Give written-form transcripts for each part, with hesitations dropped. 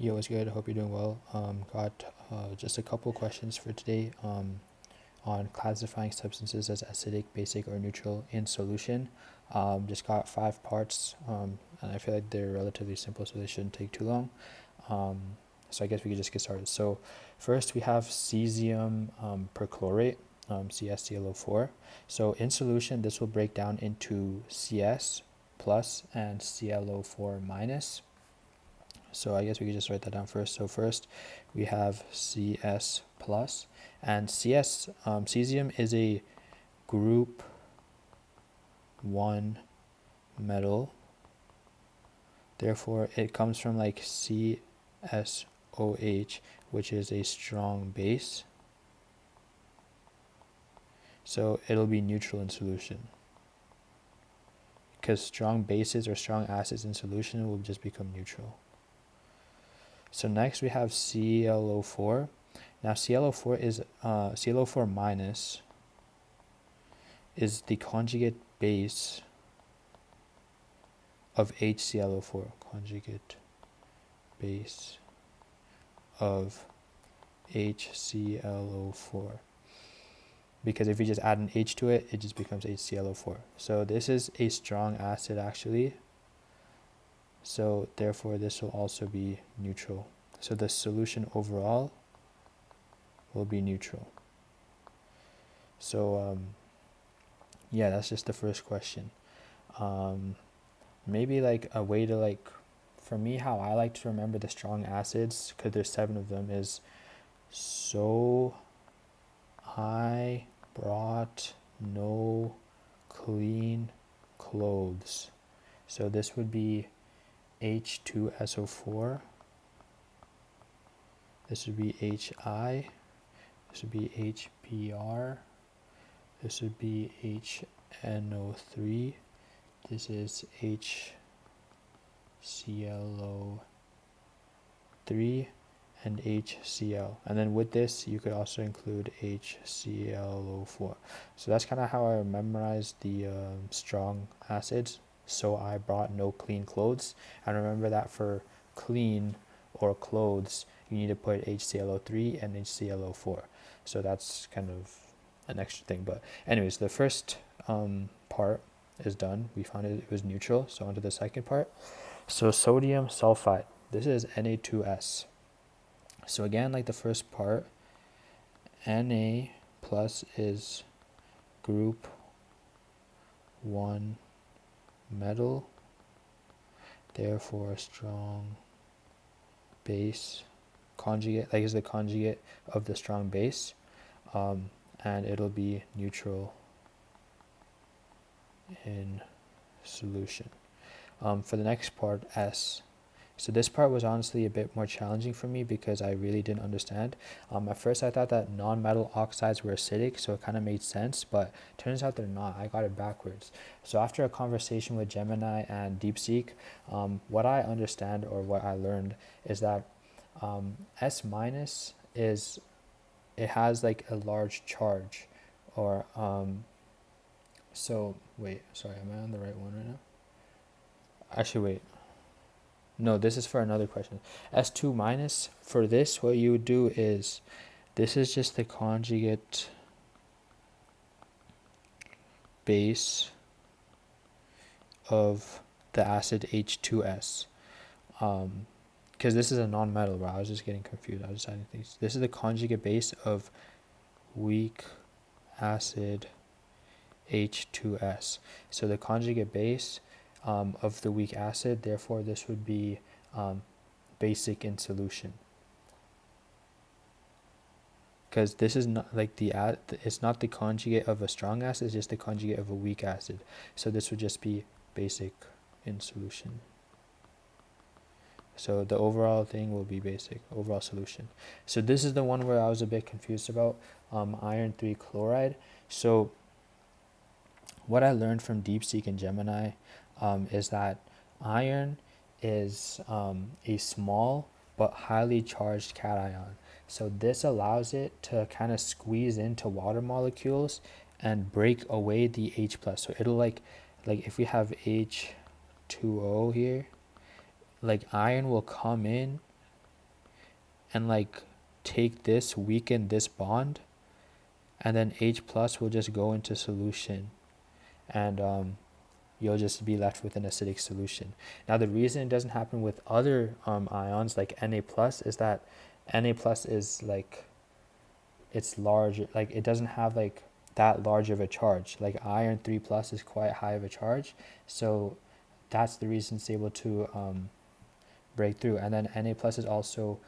Yo, what's good? Hope you're doing well. Got just a couple questions for today on classifying substances as acidic, basic, or neutral in solution. Just got 5 parts, and I feel like they're relatively simple, so they shouldn't take too long. So I guess we could just get started. So first we have cesium perchlorate, CsClO4. So in solution, this will break down into Cs plus and ClO4 minus. So I guess we could just write that down first. So first we have Cs plus, and cesium is a group 1 metal. Therefore, it comes from like CSOH, which is a strong base. So it'll be neutral in solution. Because strong bases or strong acids in solution will just become neutral. So next we have ClO4. Now ClO4 is ClO4 minus is the conjugate base of HClO4. Conjugate base of HClO4. Because if you just add an H to it, it just becomes HClO4. So this is a strong acid actually. So therefore this will also be neutral. So the solution overall will be neutral. So yeah, that's just the first question. Maybe like a way to like, for me, how I like to remember the strong acids, because there's 7 of them, is so I brought no clean clothes. So this would be H2SO4. This would be HI. This would be HBr. This would be HNO3. This is HClO3 and HCl. And then with this, you could also include HClO4. So that's kind of how I memorized the strong acids. So I brought no clean clothes. And remember that for clean or clothes, you need to put HClO3 and HClO4. So that's kind of an extra thing. But anyways, the first part is done. We found it was neutral. So on to the second part. So sodium sulfide. This is Na2S. So again, like the first part, Na plus is group 1 metal, therefore strong base conjugate, like is the conjugate of the strong base, and it'll be neutral in solution. For the next part, S. So this part was honestly a bit more challenging for me because I really didn't understand. At first I thought that non-metal oxides were acidic, so it kind of made sense, but turns out they're not. I got it backwards. So after a conversation with Gemini and DeepSeek, what I understand or what I learned is that S minus is, it has like a large charge, or so wait, sorry, am I on the right one right now? Actually, wait. No, this is for another question. S2 minus, for this, what you would do is, this is just the conjugate base of the acid H2S. Because this is a non-metal, bro. I was just getting confused. I was just adding things. This is the conjugate base of weak acid H2S. So the conjugate base of the weak acid, therefore this would be basic in solution, because this is not like it's not the conjugate of a strong acid, it's just the conjugate of a weak acid. So this would just be basic in solution. So the overall thing will be basic, overall solution. So this is the one where I was a bit confused about, iron 3 chloride. So what I learned from DeepSeek and Gemini is that iron is a small but highly charged cation. So this allows it to kind of squeeze into water molecules and break away the H plus. So it'll like if we have H2O here, like iron will come in and like take this, weaken this bond, and then H plus will just go into solution, and you'll just be left with an acidic solution. Now the reason it doesn't happen with other ions like Na plus is that Na plus is like, it's large, like it doesn't have like that large of a charge. Like iron 3 plus is quite high of a charge, so that's the reason it's able to break through. And then Na plus is also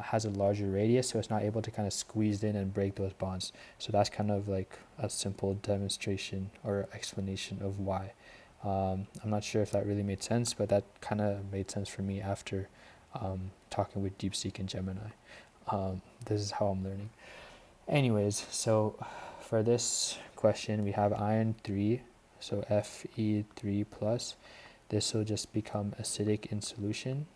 has a larger radius, so it's not able to kind of squeeze in and break those bonds. So that's kind of like a simple demonstration or explanation of why. I'm not sure if that really made sense, but that kind of made sense for me after talking with DeepSeek and Gemini. This is how I'm learning. Anyways, so for this question, we have iron 3, so Fe3 plus. This will just become acidic in solution.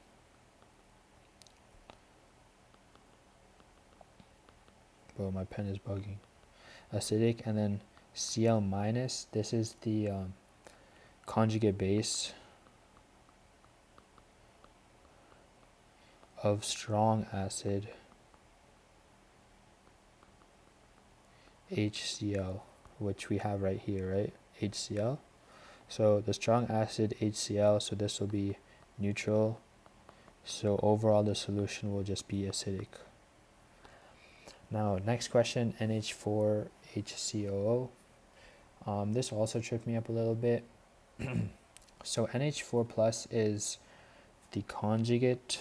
Well, my pen is bugging. Acidic, and then Cl minus, this is the conjugate base of strong acid HCl, which we have right here, right? HCl. So the strong acid HCl, so this will be neutral. So overall the solution will just be acidic. Now next question, NH4HCOO. This also tripped me up a little bit. So NH4 plus is the conjugate.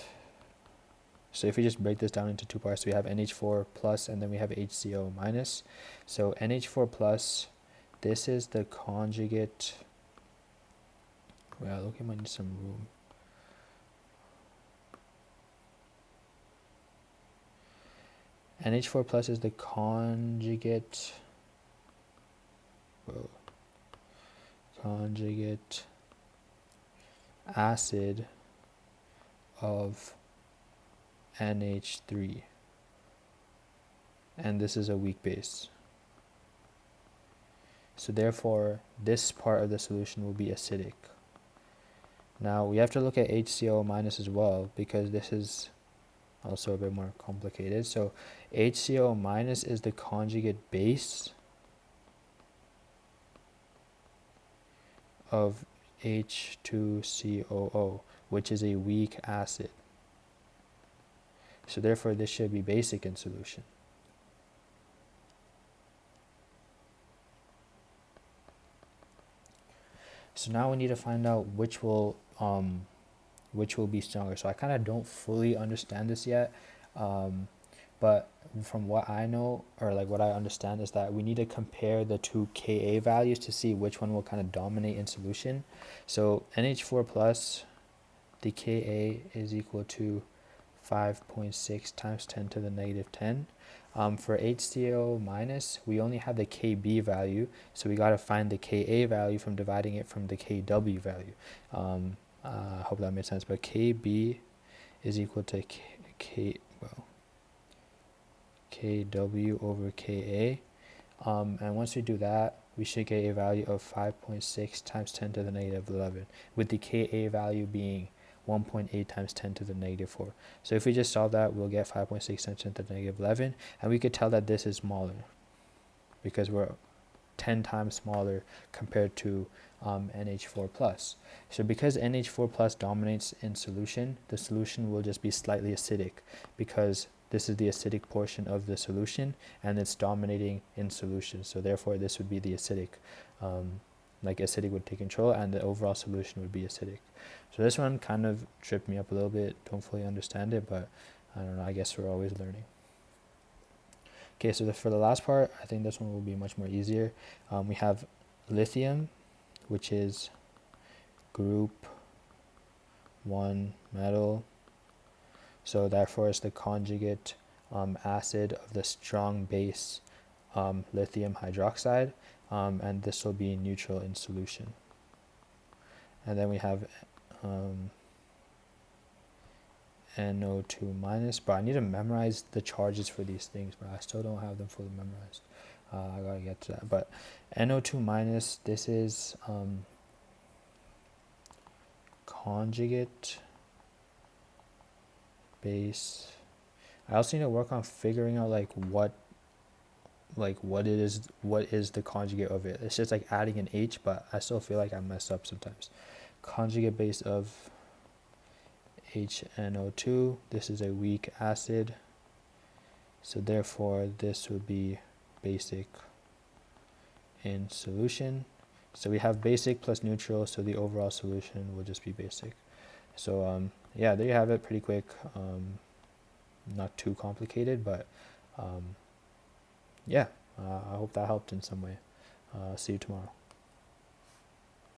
So if we just break this down into two parts, we have NH4 plus and then we have HCO minus. So NH4 plus, this is the conjugate. Well, look, I might need some room. NH4 plus is the conjugate. Whoa. Conjugate acid of NH3, and this is a weak base. So therefore, this part of the solution will be acidic. Now we have to look at HCO minus as well, because this is also a bit more complicated. So HCO minus is the conjugate base of H2COO, which is a weak acid. So therefore this should be basic in solution. So now we need to find out which will be stronger. So I kind of don't fully understand this yet, but from what I know, or like what I understand, is that we need to compare the two Ka values to see which one will kind of dominate in solution. So NH4 plus, the Ka is equal to 5.6 times 10 to the negative 10. For HCO minus, we only have the Kb value, so we got to find the Ka value from dividing it from the Kw value. I hope that made sense, but Kb is equal to Kw over Ka, and once we do that, we should get a value of 5.6 times 10 to the negative 11, with the Ka value being 1.8 times 10 to the negative 4. So if we just solve that, we'll get 5.6 times 10 to the negative 11, and we could tell that this is smaller because we're 10 times smaller compared to NH4 plus. So because NH4 plus dominates in solution, the solution will just be slightly acidic, because this is the acidic portion of the solution and it's dominating in solution. So therefore this would be the acidic, like acidic would take control and the overall solution would be acidic. So this one kind of tripped me up a little bit, don't fully understand it, but I don't know, I guess we're always learning. Okay, so for the last part, I think this one will be much more easier. We have lithium, which is group 1 metal. So therefore it's the conjugate acid of the strong base lithium hydroxide, and this will be neutral in solution. And then we have NO2 minus, but I need to memorize the charges for these things, but I still don't have them fully memorized. I gotta get to that. But NO2 minus, this is conjugate base I also need to work on figuring out what is the conjugate of it. It's just like adding an H, but I still feel like I mess up sometimes. Conjugate base of HNO2. This is a weak acid, so therefore this would be basic in solution. So we have basic plus neutral, so the overall solution will just be basic. So yeah, there you have it, pretty quick, not too complicated, but yeah, I hope that helped in some way. See you tomorrow.